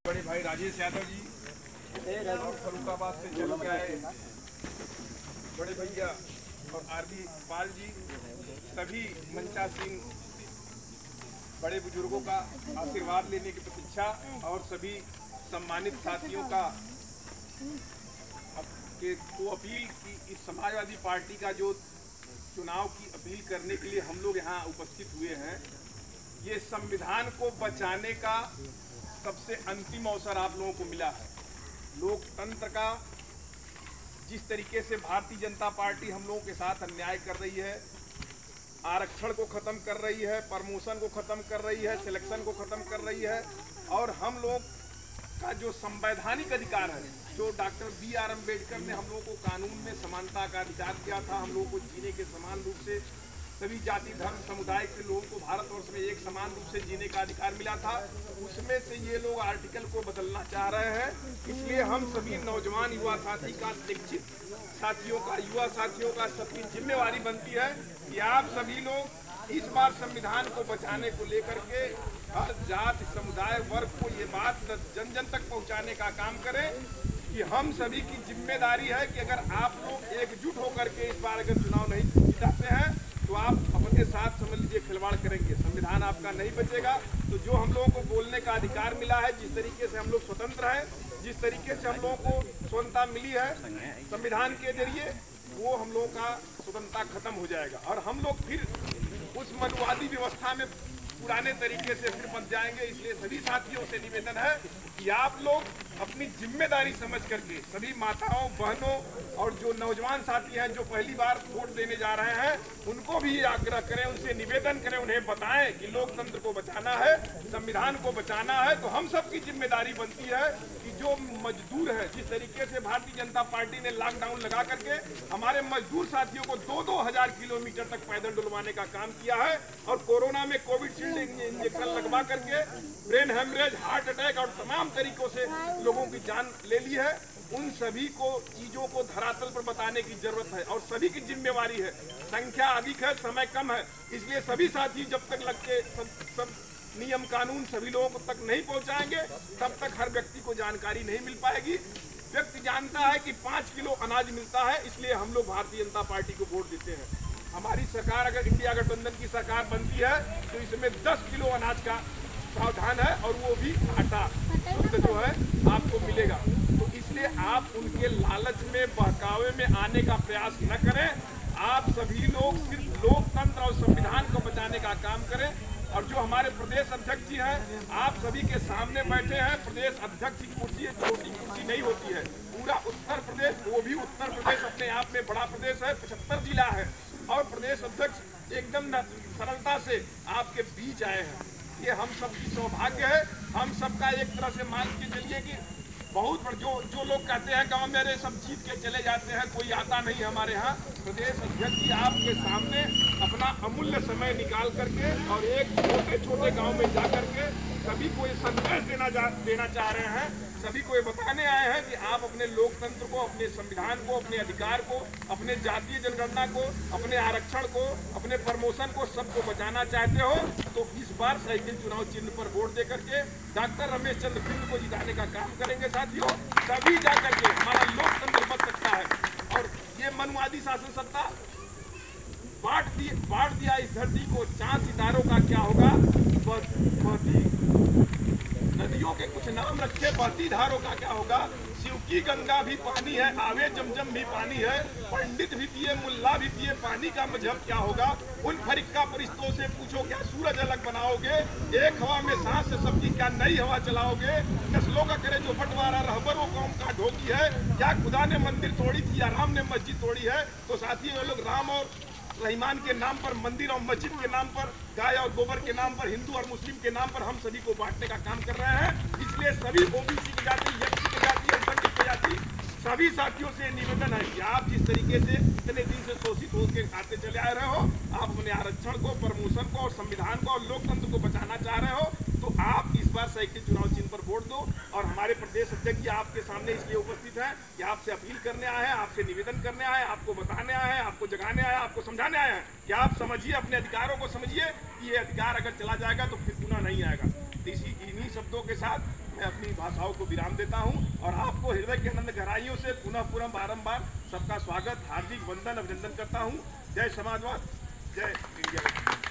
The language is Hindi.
बड़े भाई राजेश यादव जी और फरुखाबाद से चल के आए बड़े भैया और आरबी पाल जी, सभी मंचासीन बड़े बुजुर्गों का आशीर्वाद लेने की प्रतीक्षा और सभी सम्मानित साथियों का को अपील की इस समाजवादी पार्टी का जो चुनाव की अपील करने के लिए हम लोग यहाँ उपस्थित हुए हैं। ये संविधान को बचाने का सबसे अंतिम अवसर आप लोगों को मिला है। लोकतंत्र का जिस तरीके से भारतीय जनता पार्टी हम लोगों के साथ अन्याय कर रही है, आरक्षण को खत्म कर रही है, प्रमोशन को खत्म कर रही है, सिलेक्शन को खत्म कर रही है, और हम लोग का जो संवैधानिक अधिकार है, जो डॉक्टर B.R. अम्बेडकर ने हम लोगों को कानून में समानता का अधिकार दिया था, हम लोगों को जीने के समान रूप से सभी जाति धर्म समुदाय के लोगों को भारतवर्ष में एक समान रूप से जीने का अधिकार मिला था, उसमें से ये लोग आर्टिकल को बदलना चाह रहे हैं। इसलिए हम सभी नौजवान युवा साथी का, शिक्षित साथियों का, युवा साथियों का सबकी जिम्मेवारी बनती है कि आप सभी लोग इस बार संविधान को बचाने को लेकर के हर जाति समुदाय वर्ग को ये बात जन जन तक पहुंचाने का काम करें कि हम सभी की जिम्मेदारी है कि अगर आप लोग एकजुट होकर के इस बार अगर चुनाव नहीं जिताते हैं तो आप अपने साथ समझ लीजिए खिलवाड़ करेंगे, संविधान आपका नहीं बचेगा। तो जो हम लोगों को बोलने का अधिकार मिला है, जिस तरीके से हम लोग स्वतंत्र हैं, जिस तरीके से हम लोगों को स्वतंत्रता मिली है संविधान के जरिए, वो हम लोगों का स्वतंत्रता खत्म हो जाएगा और हम लोग फिर उस मनुवादी व्यवस्था में पुराने तरीके से फिर बच जाएंगे। इसलिए सभी साथियों से निवेदन है कि आप लोग अपनी जिम्मेदारी समझ करके सभी माताओं बहनों और जो नौजवान साथी हैं जो पहली बार वोट देने जा रहे हैं, उनको भी आग्रह करें, उनसे निवेदन करें, उन्हें बताएं कि लोकतंत्र को बचाना है, संविधान को बचाना है। तो हम सबकी जिम्मेदारी बनती है कि जो मजदूर है, जिस तरीके से भारतीय जनता पार्टी ने लॉकडाउन लगा करके हमारे मजदूर साथियों को 2-2 हजार किलोमीटर तक पैदल डुलवाने का काम किया है और कोरोना में कोविड इंजेक्शन लगवा करके ब्रेन हेमरेज, हार्ट अटैक और तमाम तरीकों से लोगों की जान ले ली है, उन सभी को चीजों को धरातल पर बताने की जरूरत है और सभी की जिम्मेवारी है। संख्या अधिक है, समय कम है, इसलिए सभी साथी जब तक लग के सब नियम कानून सभी लोगों को तक नहीं पहुंचाएंगे तब तक हर व्यक्ति को जानकारी नहीं मिल पाएगी। व्यक्ति जानता है कि 5 किलो अनाज मिलता है, इसलिए हम लोग भारतीय जनता पार्टी को वोट देते हैं। हमारी सरकार अगर इंडिया गठबंधन की सरकार बनती है तो इसमें 10 किलो अनाज का प्रावधान है और वो भी आटा जो है आपको मिलेगा। तो इसलिए आप उनके लालच में, बहकावे में आने का प्रयास न करें। आप सभी लोग सिर्फ लोकतंत्र और संविधान को बचाने का काम करें। और जो हमारे प्रदेश अध्यक्ष जी हैं, आप सभी के सामने बैठे हैं। प्रदेश अध्यक्ष की कुर्सी छोटी कुर्सी नहीं होती है। पूरा उत्तर प्रदेश, वो भी उत्तर प्रदेश अपने आप में बड़ा प्रदेश है, 75 जिला है और प्रदेश अध्यक्ष एकदम सरलता से आपके बीच आए हैं। ये हम सबकी सौभाग्य है। हम सबका एक तरह से मान के चलिए कि बहुत जो लोग कहते हैं गांव मेरे सब जीत के चले जाते हैं, कोई आता नहीं हमारे यहाँ। प्रदेश अध्यक्ष जी आपके सामने अपना अमूल्य समय निकाल करके और एक छोटे छोटे गांव में जा करके सभी को ये संदेश देना चाह रहे हैं, सभी को ये बताने आए हैं कि आप अपने लोकतंत्र को, अपने संविधान को, अपने अधिकार को, अपने जातीय जनगणना को, अपने आरक्षण को, अपने प्रमोशन को, सबको बचाना चाहते हो तो इस बार साइकिल चुनाव चिन्ह पर वोट दे करके डॉक्टर रमेश चंद्र बिंद को जिताने का काम करेंगे साथियों। तभी जाकर के हमारा लोकतंत्र बच सकता है। और ये मनवादी शासन सत्ता बांट दिया इस धरती को, चांद सितारों का क्या होगा, बहती नदियों के कुछ नाम रखे, बहती धारों का क्या होगा। शिव की गंगा भी पानी है, आवे जमजम भी पानी है, पंडित भी पिए मुल्ला भी पिए, पानी का मजहब क्या होगा। उन फरिक्का परिश्तों से पूछो क्या सूरज अलग बनाओगे, एक हवा में सांस से सबकी क्या नई हवा चलाओगे। नस्लों का करे जो बंटवारा, रहबर वो कौम का ढोकी है। क्या खुदा ने मंदिर तोड़ी थी या राम ने मस्जिद तोड़ी है। तो साथी ये लोग राम और रहीमान के नाम पर, मंदिर और मस्जिद के नाम पर, गाय और गोबर के नाम पर, हिंदू और मुस्लिम के नाम पर हम सभी को बांटने का काम कर रहे हैं। इसलिए सभी ओबीसी की जाति, एससी की जाति, जनजाति की जाति, सभी साथियों से निवेदन है कि आप जिस तरीके से इतने दिन से शोषित होकर आते चले आ रहे हो, आप अपने आरक्षण को, प्रमोशन को और संविधान को और लोकतंत्र को बचाना चाह रहे हो, तो आप इस बार साइकिल चुनाव चिन्ह पर वोट दो। और हमारे प्रदेश अध्यक्ष जी आपके सामने इसलिए उपस्थित हैं कि आपसे अपील करने आए हैं, आपसे निवेदन करने आए हैं, आपको बताने आए हैं, आपको जगाने आए हैं, आपको समझाने आए हैं कि आप समझिए, अपने अधिकारों को समझिए कि ये अधिकार अगर चला जाएगा तो फिर पुनः नहीं आएगा। तो इन्हीं शब्दों के साथ मैं अपनी भाषाओं को विराम देता हूं और आपको हृदय की आनंद गहराइयों से पुनः बारंबार सबका स्वागत, हार्दिक वंदन, अभिनंदन करता हूं। जय समाजवाद, जय इंडिया।